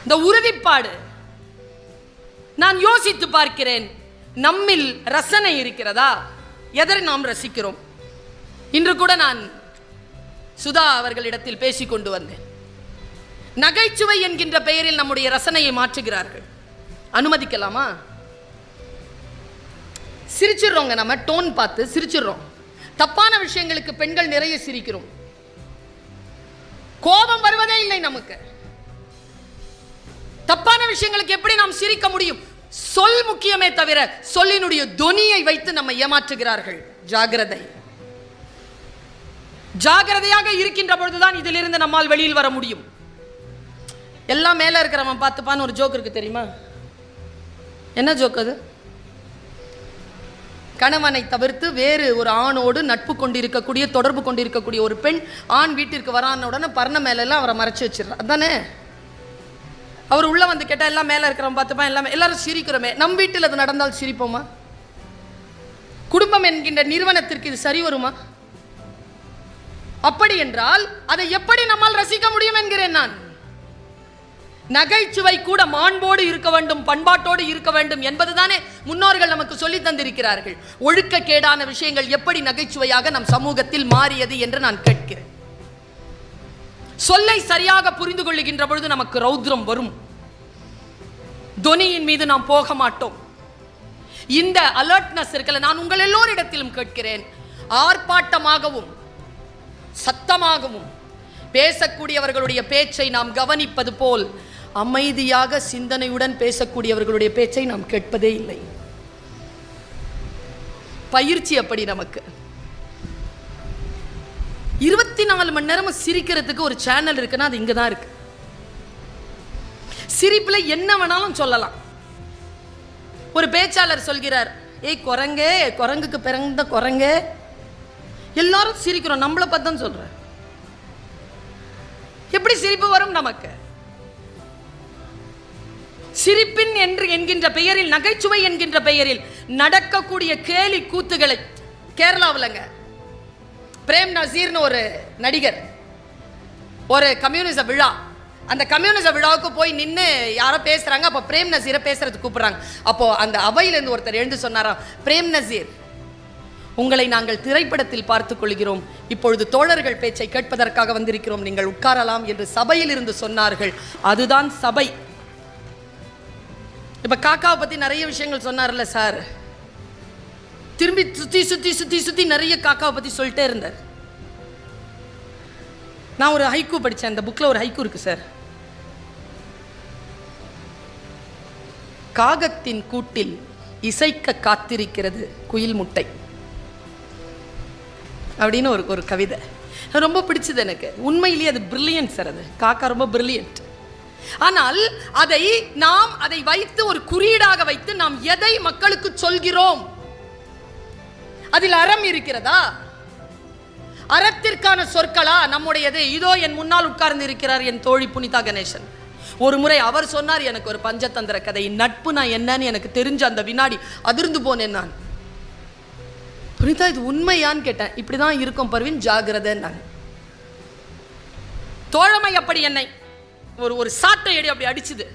இந்த உறுதிப்பாடு. நான் யோசித்து பார்க்கிறேன், நம்மில் ரசனை இருக்கிறதா? எதை நாம் ரசிக்கிறோம்? இன்று கூட நான் சுதா அவர்களிடத்தில் பேசிக் கொண்டு வந்தேன். நகைச்சுவை என்கின்ற பெயரில் நம்முடைய ரசனையை மாற்றுகிறார்கள். அனுமதிக்கலாமா? சிரிச்சிடுறோங்க, நம்ம டோன் பார்த்து சிரிச்சிடுறோம். தப்பான விஷயங்களுக்கு பெண்கள் நிறைய சிரிக்கிறோம். கோபம் வருவதே இல்லை நமக்கு. தப்பான விஷயங்களுக்கு எப்படி நாம் சிரிக்க முடியும்? சொல் முக்கியமே தவிர சொல்லினுடைய தொனியை வைத்து நம்ம ஏமாற்றுகிறார்கள். ஜாகிரதை. ஜாகிரதையாக இருக்கின்ற பொழுதுதான் இதிலிருந்து நம்மால் வெளியில் வர முடியும். எல்லாம் மேல இருக்கிறவன் பார்த்துப்பான்னு ஒரு ஜோக் இருக்கு, தெரியுமா? என்ன ஜோக் அது? கணவனை தவிர்த்து வேறு ஒரு ஆணோடு நட்பு கொண்டிருக்கக்கூடிய, தொடர்பு கொண்டிருக்கக்கூடிய ஒரு பெண் ஆண் வீட்டிற்கு வரான உடனே பர்ண மேல எல்லாம் அவரை மறைச்சு வச்சிடறார். அதானே? அவர் உள்ள வந்து கேட்டா எல்லாம் மேல இருக்கிறவன் பார்த்துப்பான், எல்லாரும் சிரிக்கிறோமே. நம் வீட்டில் அது நடந்தால் சிரிப்போமா? குடும்பம் என்கின்ற நிறுவனத்திற்கு இது சரி வருமா? அப்படி என்றால் அதை எப்படி நம்மால் ரசிக்க முடியும் என்கிறேன் நான். நகைச்சுவை கூட மாண்போடு இருக்க வேண்டும், பண்பாட்டோடு இருக்க வேண்டும் என்பதுதானே முன்னோர்கள் நமக்கு சொல்லி தந்திருக்கிறார்கள். ஒழுக்கக்கேடான விஷயங்கள் எப்படி நகைச்சுவையாக நம் சமூகத்தில் மாறியது என்று நான் கேட்கிறேன். சொல்லை சரியாக புரிந்து கொள்ளுகின்ற பொழுது நமக்கு ரௌத்ரம் வரும். தொனியின் மீது நாம் போக மாட்டோம். இந்த அலர்ட்னஸ் இருக்கல. நான் உங்கள் எல்லோரிடத்திலும் கேட்கிறேன், ஆர்ப்பாட்டமாகவும் சத்தமாகவும் பேசக்கூடியவர்களுடைய பேச்சை நாம் கவனிப்பது போல் அமைதியாக சிந்தனையுடன் பேசக்கூடியவர்களுடைய பேச்சை நாம் கேட்பதே இல்லை. பயிற்சி அப்படி நமக்கு. 24 மணி நேரம் சிரிக்கிறதுக்கு ஒரு சேனல் இருக்குன்னா அது இங்கதான் இருக்கு. சிரிப்புல என்ன வேணாலும் சொல்லலாம். ஒரு பேச்சாளர் சொல்கிறார், ஏய் குரங்கே, குரங்குக்கு பிறந்த குரங்கே. எல்லாரும் சிரிக்கிறோம், நம்மளை பார்த்து தான் சொல்ற. எப்படி சிரிப்பு வரும் நமக்கு? சிரிப்பின் என்று என்கின்ற பெயரில், நகைச்சுவை என்கின்ற பெயரில் நடக்கக்கூடிய கேலி கூத்துகளை கேரளாவிலங்க பிரேம் நசீர்னு ஒரு நடிகர் ஒரு கம்யூனிச விழா, அந்த கம்யூனிச விழாவுக்கு போய் நின்று யாரோ பேசுறாங்க. அப்போ பிரேம் நசீரை பேசுறதுக்கு கூப்பிடுறாங்க. அப்போ அந்த அவையிலிருந்து ஒருத்தர் எழுந்து சொன்னாராம், பிரேம் நசீர், உங்களை நாங்கள் திரைப்படத்தில் பார்த்துக் கொள்கிறோம், இப்பொழுது தோழர்கள் பேச்சை கேட்பதற்காக வந்திருக்கிறோம், நீங்கள் உட்காரலாம் என்று சபையில் இருந்து சொன்னார்கள். அதுதான் சபை. இப்ப காக்காவை பத்தி நிறைய விஷயங்கள் சொன்னார்ல சார், திரும்பி சுத்தி சுத்தி சுத்தி சுத்தி நிறைய காக்காவை பத்தி சொல்லிட்டே இருந்தார். நான் ஒரு ஹைக்கூ படித்தேன், அந்த புக்ல ஒரு ஹைக்கூ இருக்கு சார். காகத்தின் கூட்டில் இசைக்க காத்திருக்கிறது குயில் முட்டை அப்படின்னு ஒரு கவிதை ரொம்ப பிடிச்சது எனக்கு. உண்மையிலேயே அது பிரில்லியன்ட் சார். அது காக்கா ரொம்ப பிரில்லியன்ட். ஆனால் அதை வைத்து ஒரு குறியீடாக வைத்து நாம் எதை மக்களுக்கு சொல்கிறோம்? அதில் அறம் இருக்கிறதா? அறத்திற்கான சொற்களா நம்முடையது? இதோ என் முன்னால் உட்கார்ந்து இருக்கிறார் என் தோழி புனிதா கணேசன். ஒரு முறை அவர் சொன்னார் எனக்கு ஒரு பஞ்சதந்திர கதை. நட்பு நான் என்னன்னு எனக்கு தெரிஞ்ச அந்த வினாடி அதிர்ந்து போனேன் நான். புனிதா இது உண்மையான்னு கேட்டேன். இப்படிதான் இருக்கும் பர்வீன், ஜாகிரதை. நான் தோழமை அப்படி என்னை ஒரு சாட்டை அடி அப்படி அடிச்சுது.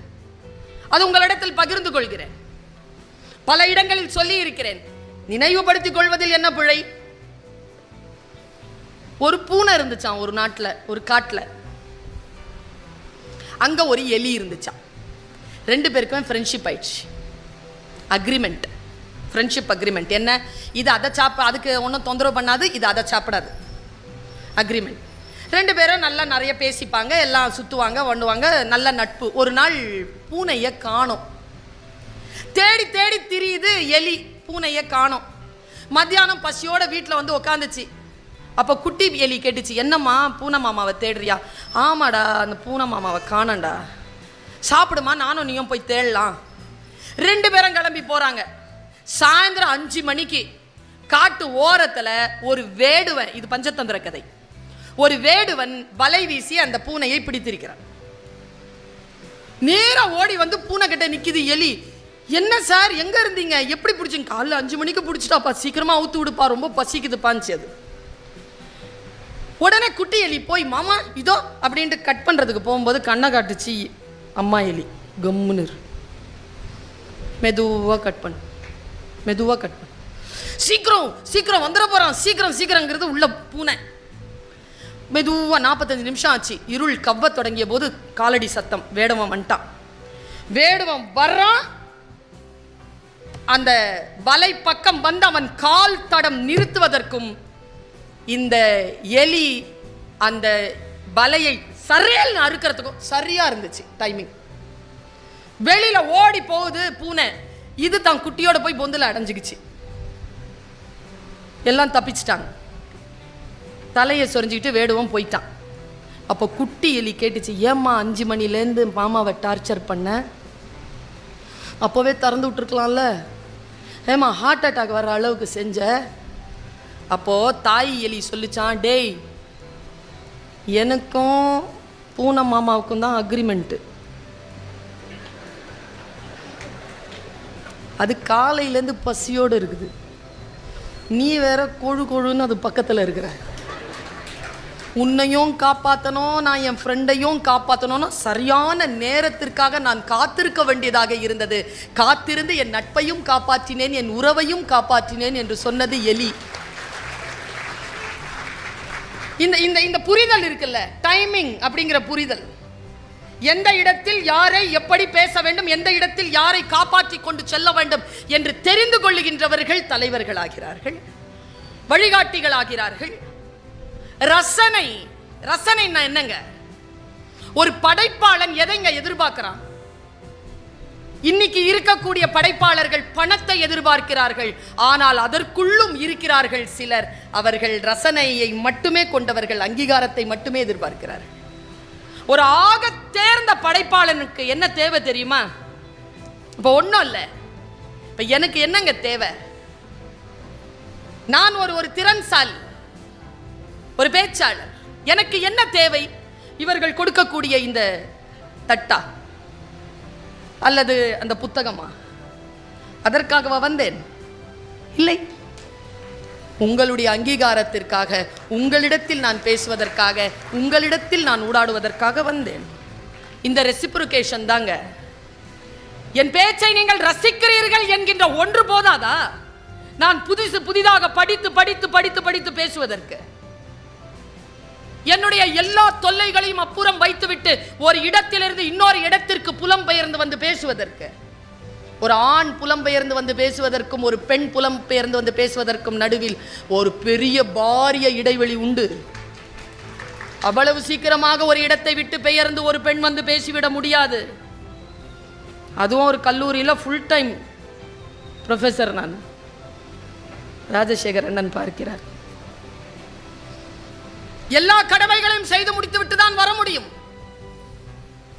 அது உங்களிடத்தில் பகிர்ந்து கொள்கிறேன். பல இடங்களில் சொல்லி இருக்கிறேன். நினைவுபடுத்திக் கொள்வதில் என்ன பிழை? ஒரு பூனை இருந்துச்சான் ஒரு நாட்டில், ஒரு காட்டில். அங்க ஒரு எலி இருந்துச்சான். 2 பேருக்குமே ஃப்ரெண்ட்ஷிப் ஆயிடுச்சு. அக்ரிமெண்ட், ஃப்ரெண்ட்ஷிப் அக்ரிமெண்ட் என்ன? இது அதை அதுக்கு ஒன்றும் தொந்தரவு பண்ணாது, இது அதை சாப்பிடாது. அக்ரிமெண்ட். 2 பேரும் நல்லா நிறைய பேசிப்பாங்க, எல்லாம் சுற்றுவாங்க, பண்ணுவாங்க, நல்ல நட்பு. ஒரு நாள் பூனையை காணோம். தேடி தேடி திரியுது எலி, பூனையை காணோம். மத்தியானம் பசியோட வீட்டில் வந்து உக்காந்துச்சு. அப்போ குட்டி எலி கேட்டுச்சு, என்னம்மா பூனை மாமாவை தேடுறியா? ஆமாடா, அந்த பூனை மாமாவை காணண்டா. சாப்பிடுமா, நானும் நீயும் போய் தேடலாம். 2 பேரும் கிளம்பி போகிறாங்க. சாயந்தரம் 5 மணிக்கு காட்டு ஓரத்தில் ஒரு வேடுவன், இது பஞ்சதந்திர கதை, ஒரு வேடுவன் வலை வீசி அந்த பூனையை பிடித்திருக்கிறான். நேரா ஓடி வந்து பூனை கிட்ட நிக்குது எலி. என்ன சார், எங்க இருந்தீங்க, எப்படி பிடிச்சிங்க? காலைல 5 மணிக்கு பிடிச்சிட்டாப்பா, சீக்கிரமா அவுத்து விடுப்பா, ரொம்ப பசிக்குதுப்பான்னு. அது உடனே குட்டி எலி போய், மாமா இதோ அப்படின்ட்டு கட் பண்றதுக்கு போகும்போது கண்ணை காட்டுச்சு அம்மா எலி கம்முன்னு மெதுவாக கட் பண்ணு, மெதுவாக கட் பண்ணு. சீக்கிரம் சீக்கிரம் வந்துட போகிறான், சீக்கிரம் சீக்கிரங்கிறது உள்ள பூனை. மெதுவாக 45 நிமிஷம் ஆச்சு. இருள் கவ்வ தொடங்கிய போது காலடி சத்தம். வேடுவன் வந்துட்டான். வேடுவன் வர்றான். அந்த வலை பக்கம் வந்து அவன் கால் தடம் நிறுத்துவதற்கும் இந்த எலி அந்த வலையை சரையல் அறுக்கிறதுக்கும் சரியா இருந்துச்சு டைமிங். வெளியில ஓடி போகுது பூனை. இது தான் குட்டியோட போய் பொந்துல அடைஞ்சுக்கிச்சு. எல்லாம் தப்பிச்சிட்டாங்க. தலையை சொரிஞ்சுக்கிட்டு வேடுவன் போயிட்டான். அப்போ குட்டி எலி கேட்டுச்சு, ஏம்மா 5 மணிலேருந்து மாமாவை டார்ச்சர் பண்ண? அப்போவே திறந்து விட்டுருக்கலாம்ல. ஏம்மா ஹார்ட் அட்டாக் வர்ற அளவுக்கு செஞ்ச? அப்போது தாய் எலி சொல்லிச்சான், டேய் எனக்கும் பூனை மாமாவுக்கும் தான் அக்ரிமெண்ட்டு. அது காலையிலேருந்து பசியோடு இருக்குது. நீ வேற கொழு கொழுன்னு அது பக்கத்தில் இருக்கிற. உன்னையும் காப்பாற்றணும், நான் என் ஃப்ரெண்டையும் காப்பாற்றணும்னா சரியான நேரத்திற்காக நான் காத்திருக்க வேண்டியதாக இருந்தது. காத்திருந்து என் நட்பையும் காப்பாற்றினேன், என் உறவையும் காப்பாற்றினேன் என்று சொன்னது எலி. இந்த புரிதல் இருக்குல்ல, டைமிங் அப்படிங்கிற புரிதல். எந்த இடத்தில் யாரை எப்படி பேச வேண்டும், எந்த இடத்தில் யாரை காப்பாற்றி கொண்டு செல்ல வேண்டும் என்று தெரிந்து கொள்ளுகின்றவர்கள் தலைவர்கள் ஆகிறார்கள், வழிகாட்டிகள் ஆகிறார்கள். ரசனை, ரசனைன்னா என்னங்க? ஒரு படைப்பாளன் எதைங்க எதிர்பார்க்கிறான்? இன்னைக்கு இருக்கக்கூடிய படைப்பாளர்கள் பணத்தை எதிர்பார்க்கிறார்கள். ஆனால் அதற்குள்ளும் இருக்கிறார்கள் சிலர், அவர்கள் ரசனையை மட்டுமே கொண்டவர்கள், அங்கீகாரத்தை மட்டுமே எதிர்பார்க்கிறார்கள். ஒரு ஆக தேர்ந்த படைப்பாளனுக்கு என்ன தேவை தெரியுமா? இப்போ ஒன்றும் இல்லை, இப்போ எனக்கு என்னங்க தேவை? நான் ஒரு திறன்சாலி, ஒரு பேச்சாளர். எனக்கு என்ன தேவை? இவர்கள் கொடுக்கக்கூடிய இந்த தட்டா அல்லது அந்த புத்தகமா? அதற்காகவா வந்தேன்? இல்லை. உங்களுடைய அங்கீகாரத்திற்காக, உங்களிடத்தில் நான் பேசுவதற்காக, உங்களிடத்தில் நான் ஊடாடுவதற்காக வந்தேன். இந்த ரெசிப்ரோகேஷன் தாங்க. என் பேச்சை நீங்கள் ரசிக்கிறீர்கள் என்கின்ற ஒன்று போதாதா நான் புதிதாக படித்து படித்து படித்து படித்து பேசுவதற்கு? என்னுடைய எல்லா தொல்லைகளையும் அப்புறம் வைத்துவிட்டு ஒரு இடத்திலிருந்து இன்னொரு இடத்திற்கு புலம்பெயர்ந்து வந்து பேசுவதற்கு, ஒரு ஆண் புலம்பெயர்ந்து வந்து பேசுவதற்கும் ஒரு பெண் புலம்பெயர்ந்து வந்து பேசுவதற்கும் நடுவில் ஒரு பெரிய பாரிய இடைவெளி உண்டு. அவ்வளவு சீக்கிரமாக ஒரு இடத்தை விட்டு பெயர்ந்து ஒரு பெண் வந்து பேசிவிட முடியாது. அதுவும் ஒரு கல்லூரியில் ஃபுல் டைம் ப்ரொஃபஸர். நான் ராஜசேகர் அண்ணன் பார்க்கிறார். எல்லா கடமைகளையும் செய்து முடித்து விட்டு தான் வர முடியும்.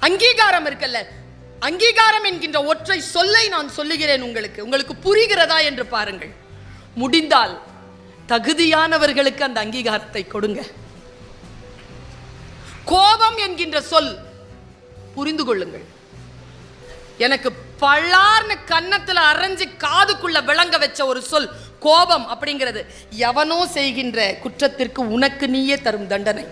அங்கீகாரம் இருக்குல்ல, அங்கீகாரம் என்கின்ற ஒற்றை சொல்லை நான் சொல்லுகிறேன் உங்களுக்கு புரிகிறதா என்று பாருங்கள். முடிந்தால் தகுதியானவர்களுக்கு அந்த அங்கீகாரத்தை கொடுங்க. கோபம் என்கின்ற சொல் புரிந்து கொள்ளுங்கள். எனக்கு பள்ளார்னு கன்னத்துல அரைஞ்சு காதுக்குள்ள விளங்க வச்ச ஒரு சொல் கோபம் அப்படிங்கிறது. எவனோ செய்கின்ற குற்றத்திற்கு உனக்கு நீயே தரும் தண்டனை.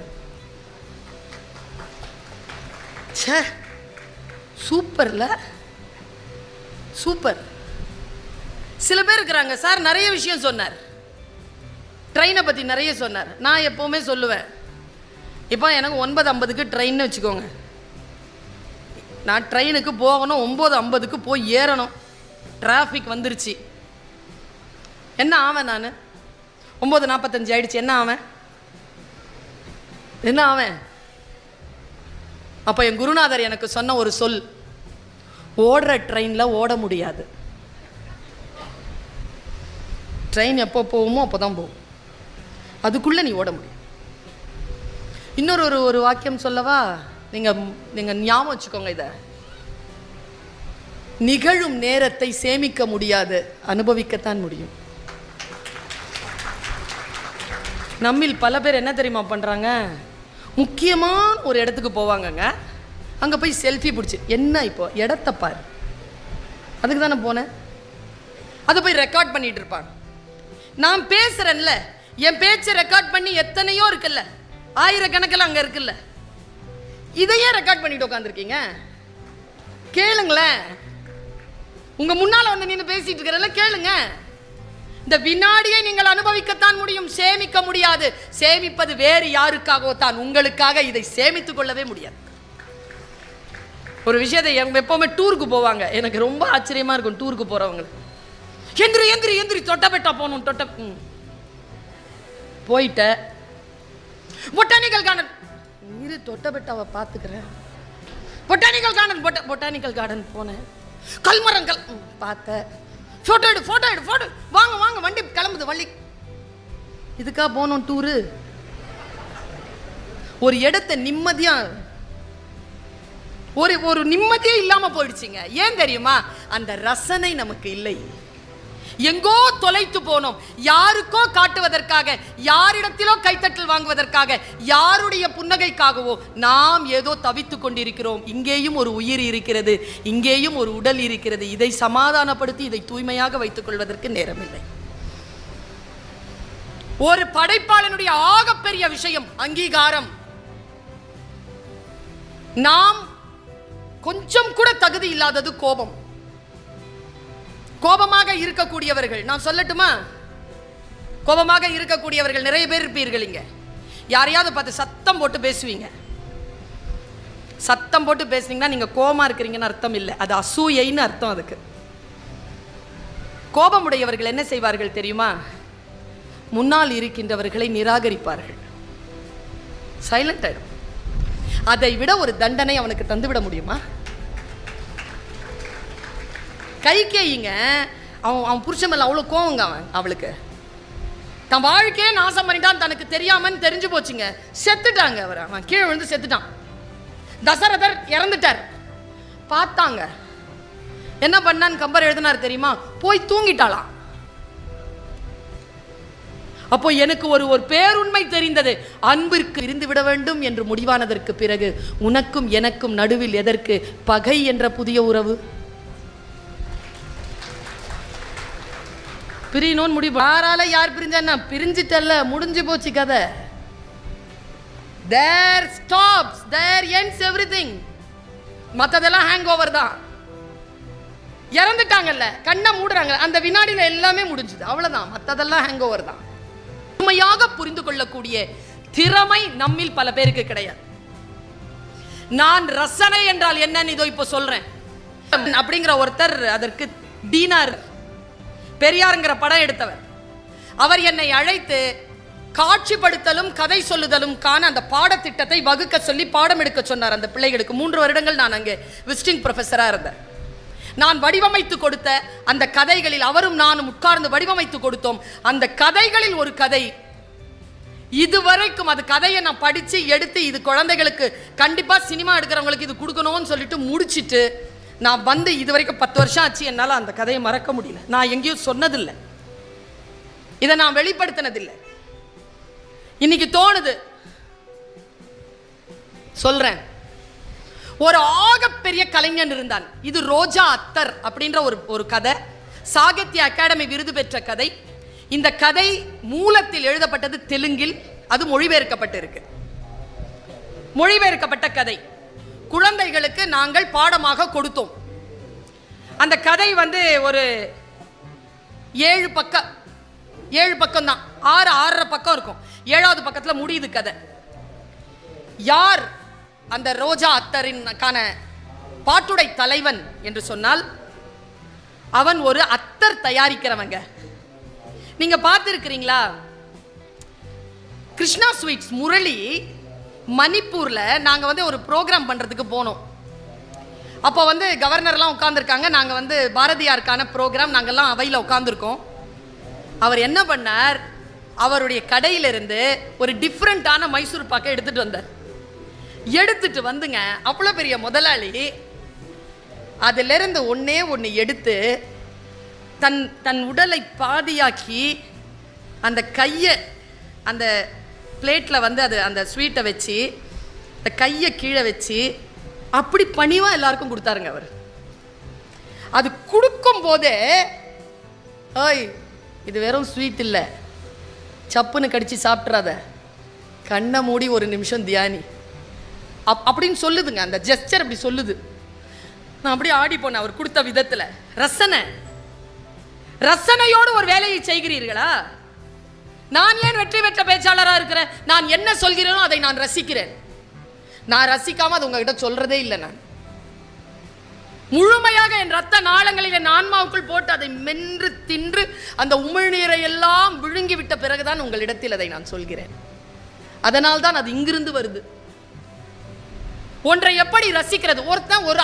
சூப்பர்ல, சூப்பர். சில பேர் இருக்கிறாங்க, சார் நிறைய விஷயம் சொன்னார், ட்ரெயினை பற்றி நிறைய சொன்னார். நான் எப்போவுமே சொல்லுவேன், இப்போ எனக்கு 9:50க்கு ட்ரெயின்னு வச்சுக்கோங்க. நான் ட்ரெயினுக்கு போகணும், 9:50க்கு போய் ஏறணும். டிராஃபிக் வந்துருச்சு, என்ன ஆவேன்? நான் 9:45 ஆயிடுச்சு, என்ன ஆவேன்? என்ன ஆவேன்? அப்போ என் குருநாதர் எனக்கு சொன்ன ஒரு சொல், ஓடுற ட்ரெயினில் ஓட முடியாது. ட்ரெயின் எப்போ போகுமோ அப்போ தான் போகும், அதுக்குள்ளே நீ ஓட முடியும். இன்னொரு ஒரு வாக்கியம் சொல்லவா? நீங்கள் ஞாபகம் வச்சுக்கோங்க, இதை நிகழும் நேரத்தை சேமிக்க முடியாது, அனுபவிக்கத்தான் முடியும். நம்மில் பல பேர் என்ன தெரியுமா பண்ணுறாங்க? முக்கியமான ஒரு இடத்துக்கு போவாங்கங்க, அங்கே போய் செல்ஃபி பிடிச்சி, என்ன இப்போ இடத்த பாரு, அதுக்கு தானே போனேன், அதை போய் ரெக்கார்ட் பண்ணிட்டு இருப்பாங்க. நான் பேசுகிறேன்ல, என் பேச்சை ரெக்கார்ட் பண்ணி எத்தனையோ இருக்குல்ல, ஆயிரக்கணக்கில் அங்கே இருக்குல்ல, இதையே ரெக்கார்ட் பண்ணிட்டு உட்காந்துருக்கீங்க. கேளுங்களேன். உங்க முன்னால வந்து நீங்க பேசிட்டு இருக்கிறல கேளுங்க. இந்த வினாடியை நீங்கள் அனுபவிக்கத்தான் முடியும், சேமிக்க முடியாது. சேமிப்பது வேறு யாருக்காகவோ தான், உங்களுக்காக இதை சேமித்துக் கொள்ளவே முடியாது. ஒரு விஷயத்தை எப்பவுமே டூருக்கு போவாங்க, எனக்கு ரொம்ப ஆச்சரியமா இருக்கும். டூருக்கு போறவங்க எந்திரி எந்திரி எந்திரி தொட்டபெட்டா போகணும், போயிட்ட பொட்டானிக்கல் கார்டன், இரு தொட்டபெட்டாவை பார்த்துக்கிறேன். பொட்டானிக்கல் கார்டன் பொட்டானிக்கல் கார்டன் போனேன். கல்மரங்கள் பார்த்த, போட்டோ எடு போட்டோ எடு போட்டோ, வாங்க வாங்க வண்டி கிளம்புது வள்ளி. இதுக்கா போனோம் டூரு? ஒரு இடத்தை நிம்மதியா ஒரு நிம்மதியே இல்லாம போயிடுச்சுங்க. ஏன் தெரியுமா? அந்த ரசனை நமக்கு இல்லை. எங்கோ தொலைத்து போனோம், யாருக்கோ காட்டுவதற்காக, யாரிடத்திலோ கைத்தட்டல் வாங்குவதற்காக, யாருடைய புன்னகைக்காகவோ நாம் ஏதோ தவித்துக் கொண்டிருக்கிறோம். இங்கேயும் ஒரு உயிர் இருக்கிறது, இங்கேயும் ஒரு உடல் இருக்கிறது. இதை சமாதானப்படுத்தி இதை தூய்மையாக வைத்துக் கொள்வதற்கு நேரமில்லை. ஒரு படைப்பாளனுடைய ஆகப்பெரிய விஷயம் அங்கீகாரம். நாம் கொஞ்சம் கூட தகுதி இல்லாதது கோபம். கோபமாக இருக்கக்கூடியவர்கள், நான் சொல்லட்டுமா? கோபமாக இருக்கக்கூடியவர்கள் நிறைய பேர் இருப்பீர்கள். இங்க யாரையாவது பார்த்து சத்தம் போட்டு பேசுவீங்க. சத்தம் போட்டு பேசுனீங்கன்னா நீங்க கோபமா இருக்கிறீங்கன்னு அர்த்தம் இல்லை, அது அசூயைன்னு அர்த்தம். அதுக்கு கோபமுடையவர்கள் என்ன செய்வார்கள் தெரியுமா? முன்னால் இருக்கின்றவர்களை நிராகரிப்பார்கள், சைலண்ட் ஆயிடும். அதை விட ஒரு தண்டனை அவனுக்கு தந்துவிட முடியுமா? கைகேயிங்க, அவன் புருஷன் மேல அவ்வளோ கோவங்க. அவளுக்கு தன் வாழ்க்கையே நாசம் பண்ணிட்டான், தனக்கு தெரியாமன்னு தெரிஞ்சு போச்சுங்க. செத்துட்டாங்க. அவன் கீழே விழுந்து செத்துட்டான். தசரதர் இறந்துட்டார். பார்த்தாங்க, என்ன பண்ணான்னு கம்பர் எழுதினார் தெரியுமா? போய் தூங்கிட்டாளாம். அப்போ எனக்கு ஒரு பேருண்மை தெரிந்தது. அன்பிற்கு இருந்து விட வேண்டும் என்று முடிவானதற்கு பிறகு உனக்கும் எனக்கும் நடுவில் எதற்கு பகை என்ற புதிய உறவு? பிரியணும்னு முடிவு. யாரால யார் பிரிஞ்சா பிரிஞ்சிட்டல்ல, முடிஞ்சு போச்சு கதை. There stops, there ends everything. மத்ததெல்லாம் ஹேங் ஓவர் தான். இறந்துட்டாங்கல்ல, கண்ணை மூடுறாங்க, அந்த வினாடியில எல்லாமே முடிஞ்சது, அவ்வளவுதான். மத்ததெல்லாம் ஹேங் ஓவர் தான். உண்மையாக புரிந்து கொள்ளக்கூடிய திறமை நம்மில் பல பேருக்கு கிடையாது. நான் ரசனை என்றால் என்னன்னு இதோ இப்போ சொல்றேன். அப்படிங்கிற ஒருத்தர், அதற்கு டீனார், பெரியாருங்கிற படம் எடுத்தவர், அவர் என்னை அழைத்து காட்சிப்படுத்தலும் கதை சொல்லுதலும் காண அந்த பாடத்திட்டத்தை வகுக்க சொல்லி பாடம் எடுக்க சொன்னார். அந்த பிள்ளைகளுக்கு 3 வருடங்கள் நான் அங்கே விசிட்டிங் ப்ரொஃபஸராக இருந்தேன். நான் வடிவமைத்து கொடுத்த அந்த கதைகளில் அவரும் நானும் உட்கார்ந்து வடிவமைத்து கொடுத்தோம். அந்த கதைகளில் ஒரு கதை, இதுவரைக்கும் அது கதையை நான் படித்து எடுத்து இது குழந்தைகளுக்கு கண்டிப்பாக சினிமா எடுக்கிறவங்களுக்கு இது கொடுக்கணும்னு சொல்லிட்டு முடிச்சுட்டு நான் வந்து இதுவரைக்கும் 10 வருஷம் ஆச்சு. என்னால் அந்த கதையை மறக்க முடியல. நான் எங்கேயும் சொன்னதில்லை, இதை நான் வெளிப்படுத்தினதில்லை. இன்னைக்கு தோணுது, சொல்றேன். ஒரு ஆகப்பெரிய கலைஞன் இருந்தான். இது ரோஜா அத்தர் அப்படின்ற ஒரு கதை, சாகித்ய அகாடமி விருது பெற்ற கதை. இந்த கதை மூலத்தில் எழுதப்பட்டது தெலுங்கில், அது மொழிபெயர்க்கப்பட்டு இருக்கு. மொழிபெயர்க்கப்பட்ட கதை குழந்தைகளுக்கு நாங்கள் பாடமாக கொடுத்தோம். அந்த கதை வந்து ஒரு 7 பக்கம் தான், 6.5 பக்கம் இருக்கும். 7வது பக்கத்தில் முடியுது கதை. யார் அந்த ரோஜா அத்தரின்கான பாட்டுடை தலைவன் என்று சொன்னால், அவன் ஒரு அத்தர் தயாரிக்கிறவங்க. நீங்க பார்த்துருக்கிறீங்களா? கிருஷ்ணா ஸ்வீட்ஸ் முரளி மணிப்பூர்ல நாங்க வந்து ஒரு ப்ரோக்ராம் பண்றதுக்கு போனோம். அப்போ வந்து கவர்னர்லாம் உட்கார்ந்துருக்காங்க. நாங்க வந்து பாரதியாருக்கான ப்ரோக்ராம், நாங்கெல்லாம் அவையில் உட்கார்ந்துருக்கோம். அவர் என்ன பண்ணார், அவருடைய கடையிலிருந்து ஒரு டிஃப்ரெண்டான மைசூர் பாக்கை எடுத்துட்டு வந்தார். எடுத்துட்டு வந்துங்க, அவ்வளோ பெரிய முதலாளி அதிலிருந்து ஒன்று எடுத்து தன் உடலை பாதியாக்கி அந்த கையை அந்த பிளேட்டில் வந்து அது அந்த ஸ்வீட்டை வச்சு அந்த கையை கீழே வச்சு அப்படி பணிவாக எல்லாருக்கும் கொடுத்தாருங்க. அவர் அது கொடுக்கும் போதே, ஓய் இது வெறும் ஸ்வீட் இல்லை, சப்புன்னு கடிச்சு சாப்பிட்றாத, கண்ணை மூடி ஒரு நிமிஷம் தியானி அப்படின்னு சொல்லுதுங்க. அந்த ஜெஸ்டர் அப்படி சொல்லுது. நான் அப்படியே ஆடி போனேன் அவர் கொடுத்த விதத்துல. ரசனையோடு ஒரு வேலையை செய்கிறீர்களா? நான் ஏன் வெற்றி பெற்ற பேச்சாளராக இருக்கிறேன்? நான் என்ன சொல்கிறேனோ அதை நான் ரசிக்கிறேன். நான் ரசிக்காம அது உங்ககிட்ட சொல்றதே இல்லை. நான் முழுமையாக என் ரத்த நாளங்களில் என் ஆன்மாவுக்குள் போட்டு அதை மென்று தின்று அந்த உமிழ்நீரை எல்லாம் விழுங்கி விட்ட பிறகுதான் உங்களிடத்தில் அதை நான் சொல்கிறேன். அதனால் தான் அது இங்கிருந்து வருது. ஒன்றை எப்படி ரசிக்கிறது? ஒருத்தன் ஒரு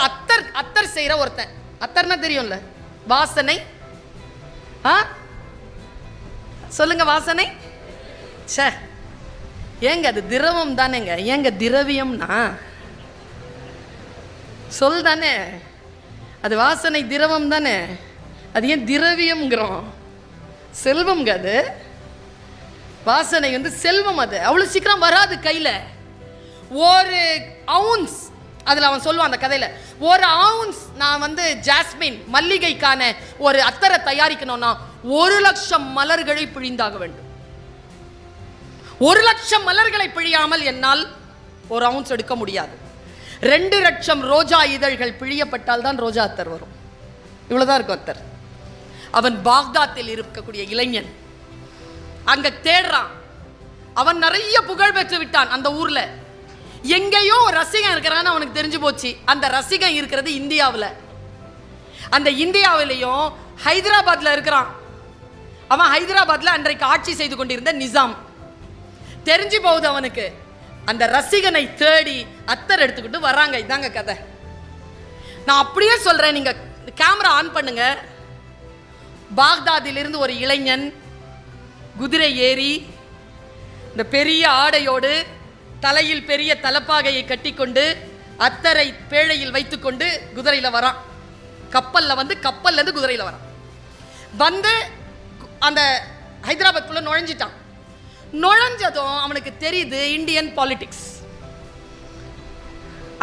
அத்தர் செய்யற ஒருத்தன், அத்தர்னா தெரியும்ல, வாசனை. சொல்லுங்க, வாசனை. சே, ஏங்க அது திரவம் தானேங்க. ஏங்க திரவியம்னா சொல் தானே, அது வாசனை திரவம் தானே. அது ஏன் திரவியம்ங்கிறோம்? செல்வம்ங்க. அது வாசனை வந்து செல்வம். அது அவ்வளவு சீக்கிரம் வராது கையில. ஒரு அவுன்ஸ், அதில் அவன் சொல்லுவான் அந்த கதையில், ஒரு அவுன்ஸ் நான் வந்து ஜாஸ்மின் மல்லிகைக்கான ஒரு அத்தரை தயாரிக்கணும்னா 1,00,000 மலர்களை பிழிந்தாக வேண்டும். 1,00,000 மலர்களை பிழியாமல் என்னால் ஒரு அவுன்ஸ் எடுக்க முடியாது. 2,00,000 ரோஜா இதழ்கள் பிழியப்பட்டால் தான் ரோஜா அத்தர் வரும். இவ்வளவுதான் இருக்கும் அத்தர். அவன் பாக்தாத்தில் இருக்கக்கூடிய இளைஞன் அங்க தேடுறான். அவன் நிறைய புகழ் பெற்று விட்டான். அந்த ஊர்ல எங்கேயோ ஒரு ரசிகன் இருக்கிறான்னு அவனுக்கு தெரிஞ்சு போச்சு. அந்த ரசிகன் இருக்கிறது இந்தியாவில். அந்த இந்தியாவிலையும் ஹைதராபாத்ல இருக்கிறான். அவன் ஹைதராபாத்ல அன்றைக்கு ஆட்சி செய்து கொண்டிருந்த நிசாம். தெரிஞ்சு போகுது அவனுக்கு. அந்த ரசிகனை தேடி அத்தர் எடுத்துக்கிட்டு வர்றாங்க. இதாங்க கதை. நான் அப்படியே சொல்றேன், நீங்க கேமரா ஆன் பண்ணுங்க. பாக்தாதிலிருந்து ஒரு இளைஞன் குதிரை ஏறி இந்த பெரிய ஆடையோடு தலையில் பெரிய தலப்பாகையை கட்டிக்கொண்டு அத்தரை பேழையில் வைத்துக்கொண்டு குதிரையில வரான். கப்பல்ல இருந்து குதிரையில வரான். வந்து அந்த ஹைதராபாத்குள்ள நுழைஞ்சிட்டான். நுழைஞ்சதும் அவனுக்கு தெரியுது இந்தியன் பாலிடிக்ஸ்.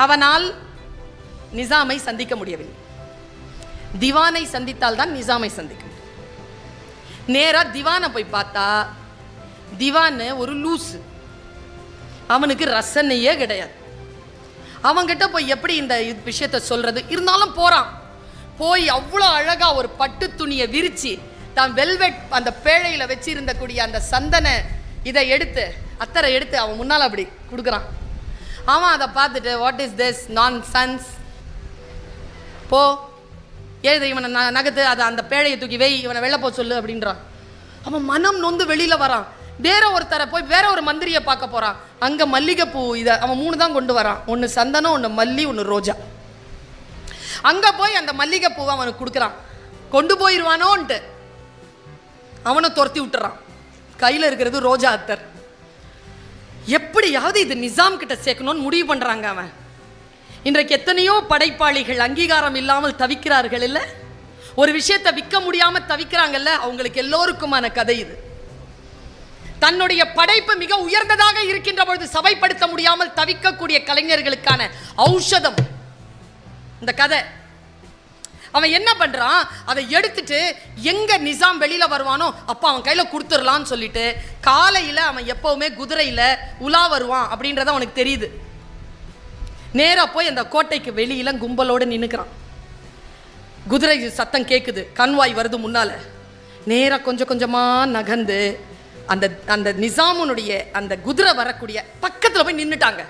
அவனால் நிசாமை சந்திக்க முடியவில்லை. திவானை சந்தித்தால் தான் நிசாமை சந்திக்க முடியும். நேரா திவானை போய் பார்த்தா திவான் ஒரு லூசு. அவனுக்கு ரசனையே கிடையாது. அவன்கிட்ட போய் எப்படி இந்த விஷயத்த சொல்றது? இருந்தாலும் போறான். போய் அவ்வளோ அழகா ஒரு பட்டு துணியை விரிச்சு தான் வெல்வெட் அந்த பேழையில வச்சிருந்த கூடிய அந்த சந்தன இதை எடுத்து அத்தரை எடுத்து அவன் முன்னால் அப்படி கொடுக்குறான். அவன் அதை பார்த்துட்டு வாட் இஸ் திஸ் நான்சென்ஸ், போ எழுது, இவனை நகத்து, அதை அந்த பேழையை தூக்கி வை, இவனை வெளில போ சொல்லு அப்படின்றான். அவன் மனம் நொந்து வெளியில வரான். வேற ஒருத்தரை போய் வேற ஒரு மந்திரியை பார்க்க போறான். அங்க மல்லிகைப்பூ இதை அவன் 3 தான் கொண்டு வரான். ஒன்று சந்தனம், ஒன்று மல்லி, ஒன்று ரோஜா. அங்க போய் அந்த மல்லிகைப்பூவை அவனுக்கு கொடுக்குறான். கொண்டு போயிடுவானோன்ட்டு அவனை துரத்தி விட்டுறான். கையில் இருக்கிறது ரோஜா அத்தர். எப்படியாவது இது நிசாம் கிட்ட சேர்க்கணும்னு முடிவு பண்றாங்க. அவன் இன்றைக்கு எத்தனையோ படைப்பாளிகள் அங்கீகாரம் இல்லாமல் தவிக்கிறார்கள் இல்ல, ஒரு விஷயத்தை விற்க முடியாம தவிக்கிறாங்கல்ல, அவங்களுக்கு எல்லோருக்குமான கதை இது. தன்னுடைய படைப்பு மிக உயர்ந்ததாக இருக்கின்ற பொழுது சபைப்படுத்த முடியாமல் தவிக்கக்கூடிய கலைஞர்களுக்கான ஔஷதம் இந்த கதை. அவன் என்ன பண்றான், அதை எடுத்துட்டு எங்க நிசாம் வெளியில வருவானோ அப்ப அவன் கையில கொடுத்துடலான்னு சொல்லிட்டு காலையில அவன் எப்பவுமே குதிரையில உலா வருவான் அப்படின்றத அவனுக்கு தெரியுது. நேரா போய் அந்த கோட்டைக்கு வெளியில கும்பலோடு நின்னுக்கிறான். குதிரை சத்தம் கேட்குது, கண்வாய் வருது முன்னால. நேரா கொஞ்சம் கொஞ்சமா நகர்ந்து அந்த அந்த நிசாமுனுடைய அந்த குதிரை வரக்கூடிய பக்கத்துல போய் நின்னுட்டாங்க.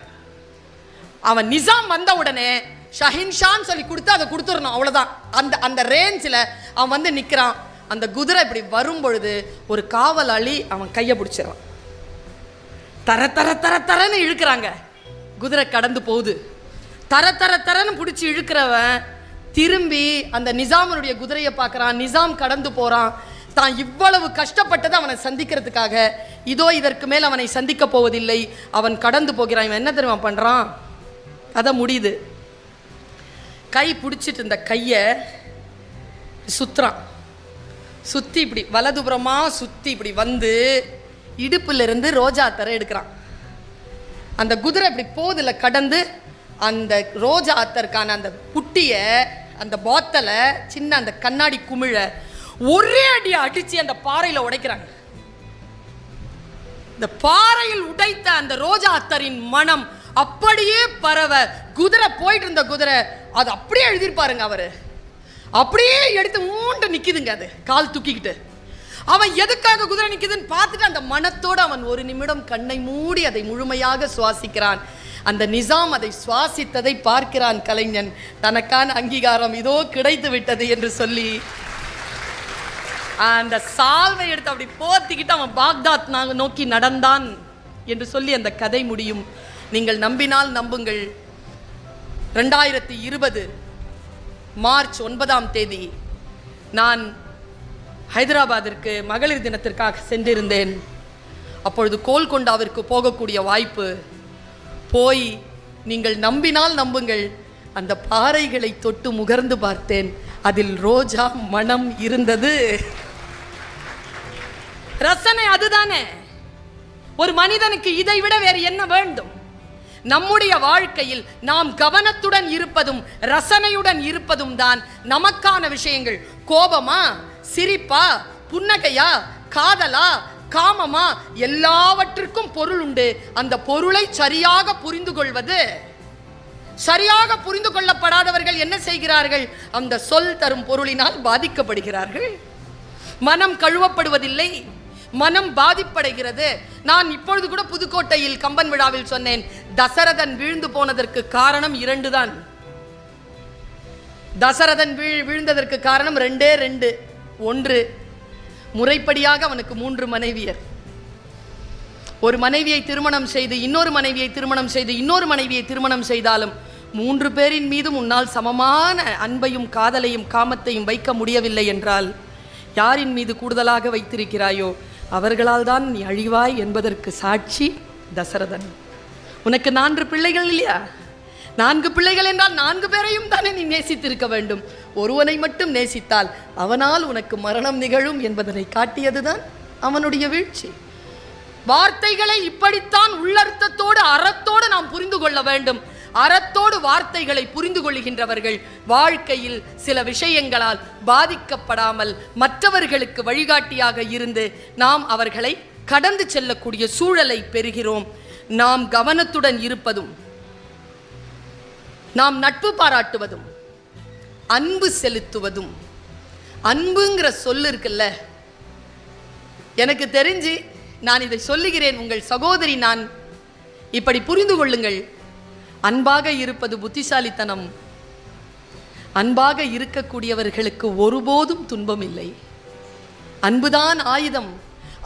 அவன் நிசாம் வந்த உடனே ஷஹின்ஷான்னு சொல்லி கொடுத்து அதை கொடுத்துடணும், அவ்வளவுதான். அந்த அந்த ரேஞ்சில் அவன் வந்து நிற்கிறான். அந்த குதிரை இப்படி வரும் பொழுது ஒரு காவலாளி அவன் கையை பிடிச்சிடறான். தர தர தர தரன்னு இழுக்கிறாங்க. குதிரை கடந்து போகுது. தர தர தரன்னு பிடிச்சி இழுக்கிறவன் திரும்பி அந்த நிசாமனுடைய குதிரையை பார்க்குறான். நிசாம் கடந்து போகிறான். தான் இவ்வளவு கஷ்டப்பட்டது அவனை சந்திக்கிறதுக்காக. இதோ இதற்கு மேல் அவனை சந்திக்க போவதில்லை. அவன் கடந்து போகிறான். இவன் என்ன தெரியுமா பண்ணுறான், அதை முடியுது. கை பிடிச்சிட்டு இந்த கையை சுத்துறான். சுற்றி இப்படி வலதுபுறமாக சுற்றி இப்படி வந்து இடுப்பிலிருந்து ரோஜா அத்தரை எடுக்கிறான். அந்த குதிரை இப்படி போதில் கடந்து அந்த ரோஜா அத்தருக்கான அந்த புட்டியை, அந்த பாத்தலை, சின்ன அந்த கண்ணாடி குமிழை ஒரே அடி அடிச்சு அந்த பாறையில் உடைக்கிறாங்க. இந்த பாறையில் உடைத்த அந்த ரோஜா அத்தரின் மனம் அப்படியே பறவ. குதிரை போயிட்டு இருந்த குதிரை அது அப்படியே எழுதிருப்பாருங்க. அவரு அப்படியே எடுத்து மூண்டு நிக்குதுங்க. அது கால் தூக்கிக்கிட்டு அவன் எதுக்காக குதிரை நிக்குதுன்னு பார்த்துட்டு அந்த மனத்தோடு அவன் ஒரு நிமிடம் கண்ணை மூடி அதை முழுமையாக சுவாசிக்கிறான். அந்த நிசாம் அதை சுவாசித்ததை பார்க்கிறான் கலைஞன். தனக்கான அங்கீகாரம் இதோ கிடைத்து விட்டது என்று சொல்லி அந்த சால்வை எடுத்து அப்படி போத்திக்கிட்டு அவன் பாக்தாத் நோக்கி நடந்தான் என்று சொல்லி அந்த கதை முடியும். நீங்கள் நம்பினால் நம்புங்கள், 2020 மார்ச் 9 நான் ஹைதராபாத்திற்கு மகளிர் தினத்திற்காக சென்றிருந்தேன். அப்பொழுது கோல்கொண்டாவிற்கு போகக்கூடிய வாய்ப்பு. போய் நீங்கள் நம்பினால் நம்புங்கள், அந்த பாறைகளை தொட்டு முகர்ந்து பார்த்தேன். அதில் ரோஜா மனம் இருந்தது. ரசனை அதுதானே. ஒரு மனிதனுக்கு இதை விட வேறு என்ன வேண்டும்? நம்முடைய வாழ்க்கையில் நாம் கவனத்துடன் இருப்பதும் ரசனையுடன் இருப்பதும் தான் நமக்கான விஷயங்கள். கோபமா, சிரிப்பா, புன்னகையா, காதலா, காமமா, எல்லாவற்றிற்கும் பொருள் உண்டு. அந்த பொருளை சரியாக புரிந்து கொள்வது. சரியாக புரிந்து கொள்ளப்படாதவர்கள் என்ன செய்கிறார்கள்? அந்த சொல் தரும் பொருளினால் பாதிக்கப்படுகிறார்கள். மனம் கழுவப்படுவதில்லை, மனம் பாதிப்படைகிறது. நான் இப்பொழுது கூட புதுக்கோட்டையில் கம்பன் விழாவில் சொன்னேன், தசரதன் வீழ்ந்து போனதற்கு காரணம் 2 தான். தசரதன் வீழ்ந்ததற்கு காரணம் 2. 1, முறைப்படியாக அவனுக்கு 3 மனைவியர். ஒரு மனைவியை திருமணம் செய்து இன்னொரு மனைவியை திருமணம் செய்து இன்னொரு மனைவியை திருமணம் செய்தாலும் 3 பேரின் மீதும் உன்னால் சமமான அன்பையும் காதலையும் காமத்தையும் வைக்க முடியவில்லை என்றால் யாரின் மீது கூடுதலாக வைத்திருக்கிறாயோ அவர்களால் தான் நீ அழிவாய் என்பதற்கு சாட்சி தசரதன். உனக்கு 4 பிள்ளைகள் இல்லையா? 4 பிள்ளைகள் என்றால் 4 பேரையும் தானே நீ நேசித்திருக்க வேண்டும். ஒருவனை மட்டும் நேசித்தால் அவனால் உனக்கு மரணம் நிகழும் என்பதனை காட்டியதுதான் அவனுடைய வீழ்ச்சி. வார்த்தைகளை இப்படித்தான் உள்ளர்த்தத்தோடு அறத்தோடு நாம் புரிந்து கொள்ள வேண்டும். அறத்தோடு வார்த்தைகளை புரிந்து கொள்கின்றவர்கள் வாழ்க்கையில் சில விஷயங்களால் பாதிக்கப்படாமல் மற்றவர்களுக்கு வழிகாட்டியாக இருந்து நாம் அவர்களை கடந்து செல்லக்கூடிய சூழலை பெறுகிறோம். நாம் கவனத்துடன் இருப்பதும், நாம் நட்பு பாராட்டுவதும், அன்பு செலுத்துவதும். அன்புங்கிற சொல்லு இருக்குல்ல, எனக்கு தெரிஞ்சு நான் இதை சொல்லுகிறேன், உங்கள் சகோதரி நான். இப்படி புரிந்து கொள்ளுங்கள், அன்பாக இருப்பது புத்திசாலித்தனம். அன்பாக இருக்கக்கூடியவர்களுக்கு ஒருபோதும் துன்பம் இல்லை. அன்புதான் ஆயுதம்.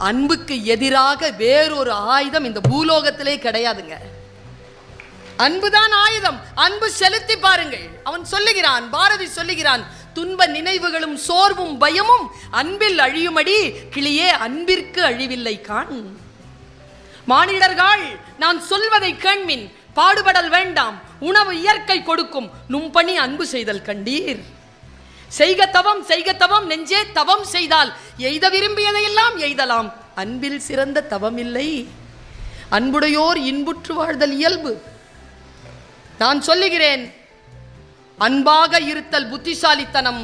அன்புக்கு எதிராக வேறொரு ஆயுதம் இந்த பூலோகத்திலே கிடையாதுங்க. அன்புதான் ஆயுதம். அன்பு செலுத்தி பாருங்கள். அவன் சொல்லுகிறான், பாரதி சொல்லுகிறான், துன்ப நினைவுகளும் சோர்வும் பயமும் அன்பில் அழியுமடி கிளியே அன்பிற்கு அழிவில்லை காண். மானிடர்கள் நான் சொல்வதை கேண்மின், பாடுபடல் வேண்டாம், உணவு இயற்கை கொடுக்கும், நும்பணி அன்பு செய்தல் கண்டீர். செய்க தவம், செய்க தவம், நெஞ்சே தவம் செய்தால் எய்த விரும்பியதையெல்லாம் எய்தலாம். அன்பில் சிறந்த தவம் இல்லை. அன்புடையோர் இன்புற்று வாழ்தல் இயல்பு. நான் சொல்லுகிறேன், அன்பாக இருத்தல் புத்திசாலித்தனம்.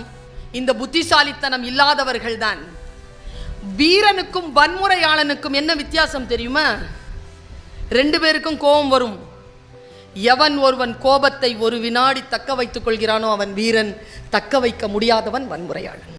இந்த புத்திசாலித்தனம் இல்லாதவர்கள்தான். வீரனுக்கும் வன்முறையாளனுக்கும் என்ன வித்தியாசம் தெரியுமா? 2 பேருக்கும் கோபம் வரும். எவன் ஒருவன் கோபத்தை ஒரு வினாடி தக்க வைத்துக் கொள்கிறானோ அவன் வீரன். தக்க வைக்க முடியாதவன் வன்முறையாளன்.